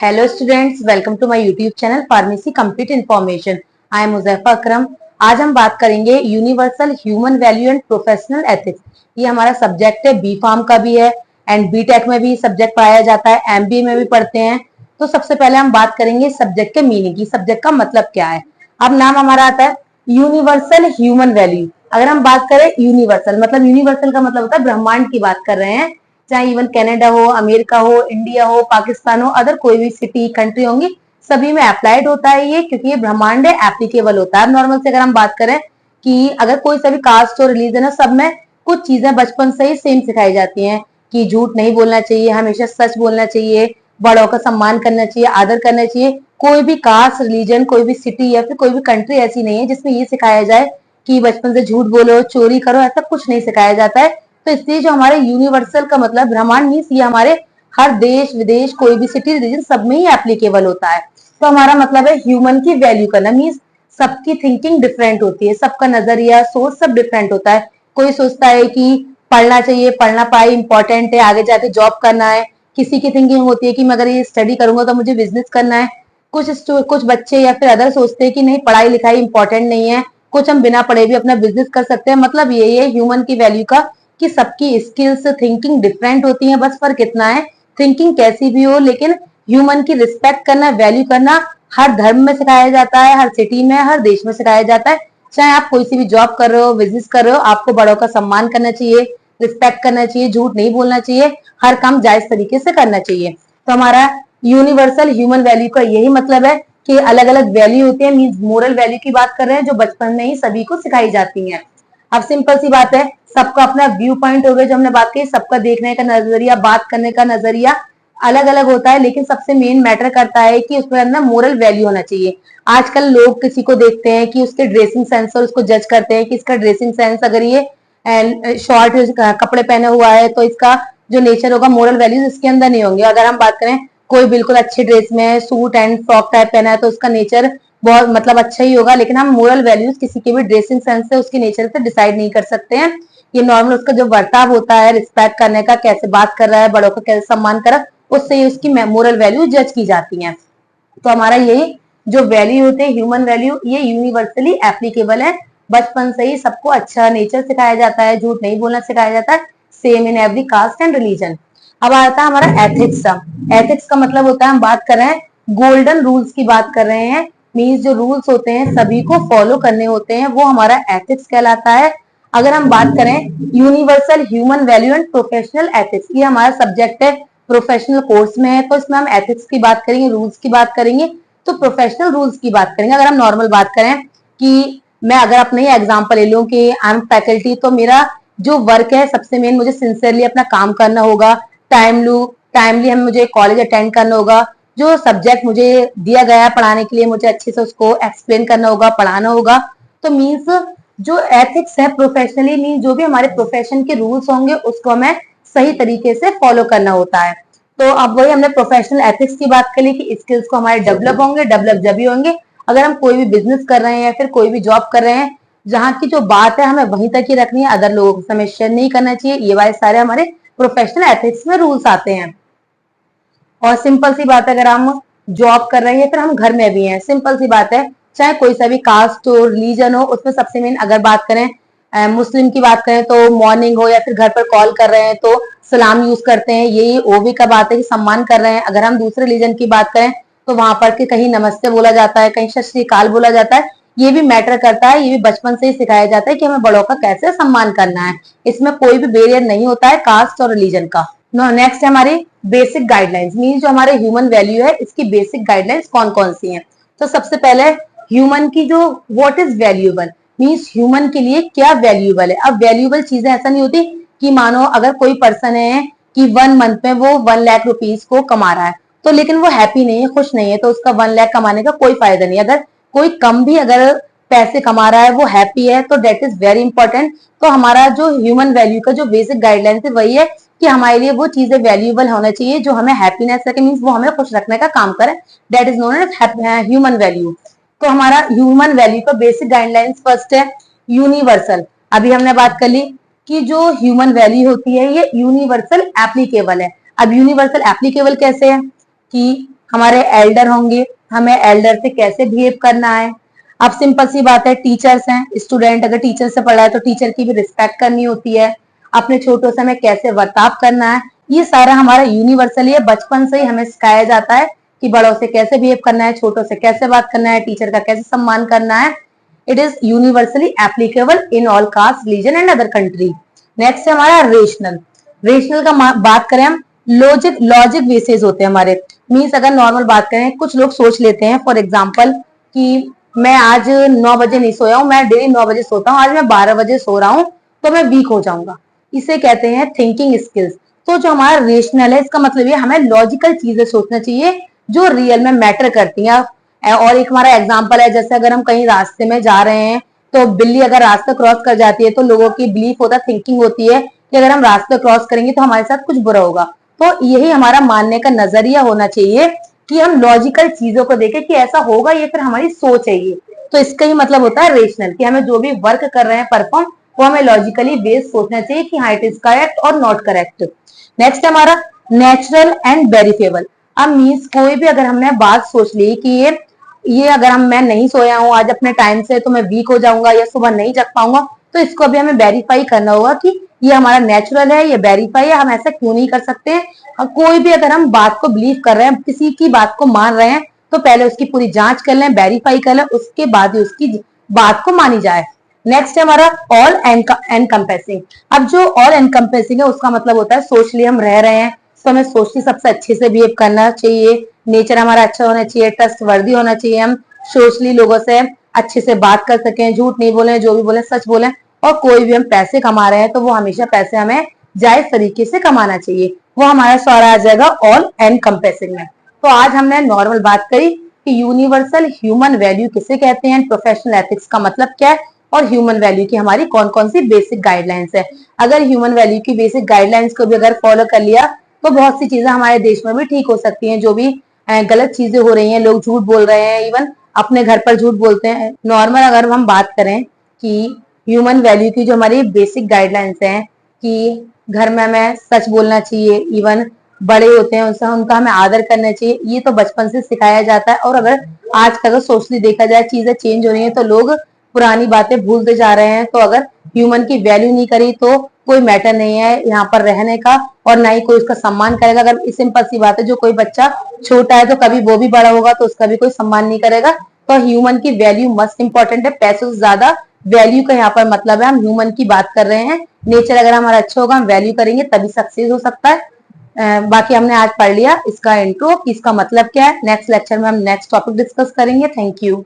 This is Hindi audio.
Hello students, welcome to my YouTube channel pharmacy complete information. I am Muzaffar Akram. आज हम बात करेंगे universal human value and professional ethics. ये हमारा सब्जेक्ट है, बी फार्म का भी है एंड बी टेक में भी सब्जेक्ट पढ़ाया जाता है, एमबीए में भी पढ़ते हैं। तो सबसे पहले हम बात करेंगे सब्जेक्ट के मीनिंग की, सब्जेक्ट का मतलब क्या है। अब नाम हमारा आता है यूनिवर्सल ह्यूमन वैल्यू। अगर हम बात करें यूनिवर्सल मतलब, यूनिवर्सल का मतलब होता है ब्रह्मांड की बात कर रहे हैं, चाहे इवन कनाडा हो, अमेरिका हो, इंडिया हो, पाकिस्तान हो, अदर कोई भी सिटी कंट्री होंगी, सभी में अप्लाइड होता है ये, क्योंकि ये ब्रह्मांड है, एप्लीकेबल होता है। नॉर्मल से अगर हम बात करें कि अगर कोई सा भी कास्ट और रिलीजन है, सब में कुछ चीजें बचपन से ही सेम सिखाई जाती हैं कि झूठ नहीं बोलना चाहिए, हमेशा सच बोलना चाहिए, बड़ों का सम्मान करना चाहिए, आदर करना चाहिए। कोई भी कास्ट, रिलीजन, कोई भी सिटी या फिर कोई भी कंट्री ऐसी नहीं है जिसमें ये सिखाया जाए कि बचपन से झूठ बोलो, चोरी करो, ऐसा कुछ नहीं सिखाया जाता है। तो इसलिए जो हमारे यूनिवर्सल का मतलब ब्रह्मांड मीन्स ये हमारे हर देश विदेश, कोई भी सिटी रिलीजन, सब में ही एप्लीकेबल होता है। तो हमारा मतलब है ह्यूमन की वैल्यू करना मीन्स सबकी थिंकिंग डिफरेंट होती है, सबका नजरिया सोच सब डिफरेंट होता है। कोई सोचता है कि पढ़ना चाहिए, पढ़ना पढ़ाई इंपॉर्टेंट है, आगे जाके जॉब करना है। किसी की थिंकिंग होती है कि मैं अगर ये स्टडी करूंगा तो मुझे बिजनेस करना है। कुछ बच्चे या फिर अदर सोचते हैं कि नहीं, पढ़ाई लिखाई इंपॉर्टेंट नहीं है, कुछ हम बिना पढ़े भी अपना बिजनेस कर सकते हैं। मतलब यही है ह्यूमन की वैल्यू का कि सबकी स्किल्स, थिंकिंग डिफरेंट होती है। बस फर्क इतना है, थिंकिंग कैसी भी हो, लेकिन ह्यूमन की रिस्पेक्ट करना, वैल्यू करना हर धर्म में सिखाया जाता है, हर सिटी में, हर देश में सिखाया जाता है। चाहे आप कोई सी भी जॉब कर रहे हो, बिजनेस कर रहे हो, आपको बड़ों का सम्मान करना चाहिए, रिस्पेक्ट करना चाहिए, झूठ नहीं बोलना चाहिए, हर काम जायज तरीके से करना चाहिए। तो हमारा यूनिवर्सल ह्यूमन वैल्यू का यही मतलब है कि अलग अलग वैल्यू होती है, मीन्स मोरल वैल्यू की बात कर रहे हैं, जो बचपन में ही सभी को सिखाई जाती है। अब सिंपल सी बात है, सबका अपना व्यू पॉइंट हो गया, जो हमने बात की, सबका देखने का नजरिया, बात करने का नजरिया अलग अलग होता है, लेकिन सबसे मेन मैटर करता है कि उसमें अंदर मोरल वैल्यू होना चाहिए। आजकल लोग किसी को देखते हैं कि उसके ड्रेसिंग सेंस और उसको जज करते हैं कि इसका ड्रेसिंग सेंस, अगर ये शॉर्ट कपड़े पहने हुआ है तो इसका जो नेचर होगा, मोरल वैल्यूज इसके अंदर नहीं होंगे। अगर हम बात करें, कोई बिल्कुल अच्छे ड्रेस में सूट एंड फ्रॉक टाइप पहना है तो उसका नेचर बहुत मतलब अच्छा ही होगा, लेकिन हम मोरल वैल्यूज किसी के भी ड्रेसिंग सेंस से, उसके नेचर से डिसाइड नहीं कर सकते हैं। ये नॉर्मल उसका जो बर्ताव होता है, रिस्पेक्ट करने का, कैसे बात कर रहा है, बड़ों का कैसे सम्मान कर रहा है, उससे ही उसकी मोरल वैल्यू जज की जाती है। तो हमारा यही जो वैल्यू होते हैं, ह्यूमन वैल्यू, ये यूनिवर्सली एप्लीकेबल है। बचपन से ही सबको अच्छा नेचर सिखाया जाता है, झूठ नहीं बोलना सिखाया जाता है, same in every caste and religion. अब आता है हमारा एथिक्स का। एथिक्स का मतलब होता है, हम बात कर रहे हैं गोल्डन रूल्स की बात कर रहे हैं, मीन्स जो रूल्स होते हैं सभी को फॉलो करने होते हैं, वो हमारा एथिक्स कहलाता है। अगर हम बात करें universal human value and professional ethics, ये हमारा सब्जेक्ट है, प्रोफेशनल कोर्स में है, तो इसमें हम एथिक्स की बात करेंगे, रूल्स की बात करेंगे। तो प्रोफेशनल रूल्स की बात करेंगे। अगर हम नॉर्मल बात करें कि मैं अगर अपने ही एग्जांपल ले लूं कि आई एम फैकल्टी, तो मेरा जो वर्क है, सबसे मेन मुझे सिंसियरली अपना काम करना होगा, टाइमली हम मुझे कॉलेज अटेंड करना होगा, जो सब्जेक्ट मुझे दिया गया है पढ़ाने के लिए, मुझे अच्छे से उसको एक्सप्लेन करना होगा, पढ़ाना होगा। तो मीन्स जो एथिक्स है प्रोफेशनली, मीन जो भी हमारे प्रोफेशन के रूल्स होंगे उसको हमें सही तरीके से फॉलो करना होता है। तो अब वही हमने प्रोफेशनल एथिक्स की बात करी कि स्किल्स को हमारे डेवलप होंगे, डेवलप जब ही होंगे अगर हम कोई भी बिजनेस कर रहे हैं या फिर कोई भी जॉब कर रहे हैं, जहाँ की जो बात है हमें वहीं तक ही रखनी है, अदर लोगों के सामने शेयर नहीं करना चाहिए। ये वाले सारे हमारे प्रोफेशनल एथिक्स में रूल्स आते हैं। और सिंपल सी बात है, अगर हम जॉब कर रहे हैं फिर हम घर में भी हैं, सिंपल सी बात है, चाहे कोई सा भी कास्ट हो, रिलीजन हो, उसमें सबसे मेन अगर बात करें मुस्लिम की बात करें तो मॉर्निंग हो या फिर घर पर कॉल कर रहे हैं तो सलाम यूज करते हैं, यही ओवी का बात है कि सम्मान कर रहे हैं। अगर हम दूसरे रिलीजन की बात करें तो वहां पर के कहीं नमस्ते बोला जाता है, कहीं सत श्री अकाल बोला जाता है। ये भी मैटर करता है, ये भी बचपन से ही सिखाया जाता है कि हमें बड़ों का कैसे सम्मान करना है। इसमें कोई भी बैरियर नहीं होता है कास्ट और रिलीजन का। नेक्स्ट है हमारी बेसिक गाइडलाइंस, मीन जो हमारे ह्यूमन वैल्यू है इसकी बेसिक गाइडलाइंस कौन कौन सी हैं। तो सबसे पहले ह्यूमन की जो what is valuable, means human के लिए क्या वैल्यूएबल है। अब वैल्यूएबल चीजें ऐसा नहीं होती कि मानो अगर कोई पर्सन है कि 1 मंथ में वो 1 लाख रुपीज को कमा रहा है, तो लेकिन वो हैप्पी नहीं है, खुश नहीं है, तो उसका 1 लाख कमाने का कोई फायदा नहीं। अगर कोई कम भी अगर पैसे कमा रहा है, वो हैप्पी है, तो डेट इज वेरी इंपॉर्टेंट। तो हमारा जो ह्यूमन वैल्यू का जो बेसिक गाइडलाइंस है वही है कि हमारे लिए वो चीजें वैल्यूएबल होना चाहिए जो हमें हैप्पीनेस रखे, मीन्स वो हमें खुश रखने का काम करे, that is known as human value. तो हमारा ह्यूमन वैल्यू का बेसिक गाइडलाइंस फर्स्ट है यूनिवर्सल। अभी हमने बात कर ली कि जो ह्यूमन वैल्यू होती है ये यूनिवर्सल एप्लीकेबल है। अब यूनिवर्सल एप्लीकेबल कैसे है कि हमारे एल्डर होंगे, हमें एल्डर से कैसे बिहेव करना है। अब सिंपल सी बात है, टीचर्स हैं, स्टूडेंट अगर टीचर से पढ़ा है तो टीचर की भी रिस्पेक्ट करनी होती है। अपने छोटों से हमें कैसे बर्ताव करना है, ये सारा हमारा यूनिवर्सली है, बचपन से ही हमें सिखाया जाता है कि बड़ों से कैसे बिहेव करना है, छोटों से कैसे बात करना है, टीचर का कैसे सम्मान करना है। It is universally applicable in all cast, religion and other country. Next है हमारा रेशनल। रेशनल का बात करें हम, लॉजिक लॉजिक बेसिस होते हैं हमारे। मीन्स अगर नॉर्मल बात करें, कुछ लोग सोच लेते हैं फॉर एग्जाम्पल कि मैं आज 9 बजे नहीं सोया हूँ, मैं डेली 9 बजे सोता हूँ, आज मैं 12 बजे सो रहा हूँ तो मैं वीक हो जाऊंगा। इसे कहते हैं थिंकिंग स्किल्स। तो जो हमारा रेशनल है, इसका मतलब ये हमें लॉजिकल चीजें सोचना चाहिए जो रियल में मैटर करती हैं। और एक हमारा एग्जाम्पल है, जैसे अगर हम कहीं रास्ते में जा रहे हैं तो बिल्ली अगर रास्ता क्रॉस कर जाती है तो लोगों की बिलीफ होता है, थिंकिंग होती है कि अगर हम रास्ता क्रॉस करेंगे तो हमारे साथ कुछ बुरा होगा। तो यही हमारा मानने का नजरिया होना चाहिए कि हम लॉजिकल चीजों को देखें कि ऐसा होगा, ये फिर हमारी सोच है ये। तो इसका ही मतलब होता है रेशनल, कि हमें जो भी वर्क कर रहे हैं परफॉर्म, वो हमें लॉजिकली बेस्ड सोचना चाहिए कि हाँ इट इज करेक्ट और नॉट करेक्ट। नेक्स्ट है हमारा नेचुरल एंड वेरीफेबल। अब मीन्स कोई भी अगर हमने बात सोच ली कि ये अगर मैं नहीं सोया हूँ आज अपने टाइम से तो मैं वीक हो जाऊंगा या सुबह नहीं जग पाऊंगा, तो इसको अभी हमें वेरीफाई करना होगा कि ये हमारा नेचुरल है, ये वेरीफाई है, हम ऐसा क्यों नहीं कर सकते हैं। और कोई भी अगर हम बात को बिलीव कर रहे हैं, किसी की बात को मान रहे हैं, तो पहले उसकी पूरी जांच कर लें, वेरीफाई कर लें, उसके बाद ही उसकी बात को मानी जाए। नेक्स्ट है हमारा ऑल एनकम्पेसिंग। अब जो ऑल एनकम्पेसिंग है उसका मतलब होता है सोशली हम रह रहे हैं तो हमें सोशली सबसे अच्छे से बिहेव करना चाहिए, नेचर हमारा अच्छा होना चाहिए, ट्रस्ट वर्दी होना चाहिए, हम सोशली लोगों से अच्छे से बात कर सकें, झूठ नहीं बोले, जो भी बोले सच बोले। और कोई भी हम पैसे कमा रहे हैं तो वो हमेशा पैसे हमें जायज तरीके से कमाना चाहिए, वो हमारा सारा आ जाएगा ऑल एनकम्पेसिंग में। तो आज हमने नॉर्मल बात करी कि यूनिवर्सल ह्यूमन वैल्यू किसे कहते हैं, प्रोफेशनल एथिक्स का मतलब क्या है, और ह्यूमन वैल्यू की हमारी कौन कौन सी बेसिक गाइडलाइंस है। अगर ह्यूमन वैल्यू की बेसिक गाइडलाइंस को भी अगर फॉलो कर लिया तो बहुत सी चीजें हमारे देश में भी ठीक हो सकती हैं। जो भी गलत चीजें हो रही हैं, लोग झूठ बोल रहे हैं, इवन अपने घर पर झूठ बोलते हैं। नॉर्मल अगर हम बात करें कि ह्यूमन वैल्यू की जो हमारी बेसिक गाइडलाइंस हैं कि घर में हमें सच बोलना चाहिए, इवन बड़े होते हैं उनसे उनका हमें आदर करना चाहिए, ये तो बचपन से सिखाया जाता है। और अगर आज का अगर सोशली देखा जाए, चीजें चेंज हो रही हैं तो लोग पुरानी बातें भूलते जा रहे हैं। तो अगर ह्यूमन की वैल्यू नहीं करी तो कोई मैटर नहीं है यहाँ पर रहने का, और ना ही कोई उसका सम्मान करेगा। अगर सिंपल सी बात है, जो कोई बच्चा छोटा है तो कभी वो भी बड़ा होगा तो उसका भी कोई सम्मान नहीं करेगा। तो ह्यूमन की वैल्यू मस्ट इंपॉर्टेंट है, पैसों से ज्यादा वैल्यू का यहाँ पर मतलब है। हम ह्यूमन की बात कर रहे हैं, नेचर अगर हमारा अच्छा होगा, हम वैल्यू करेंगे तभी सक्सेस हो सकता है। बाकी हमने आज पढ़ लिया इसका इंट्रो, इसका मतलब क्या है। नेक्स्ट लेक्चर में हम नेक्स्ट टॉपिक डिस्कस करेंगे। Thank you.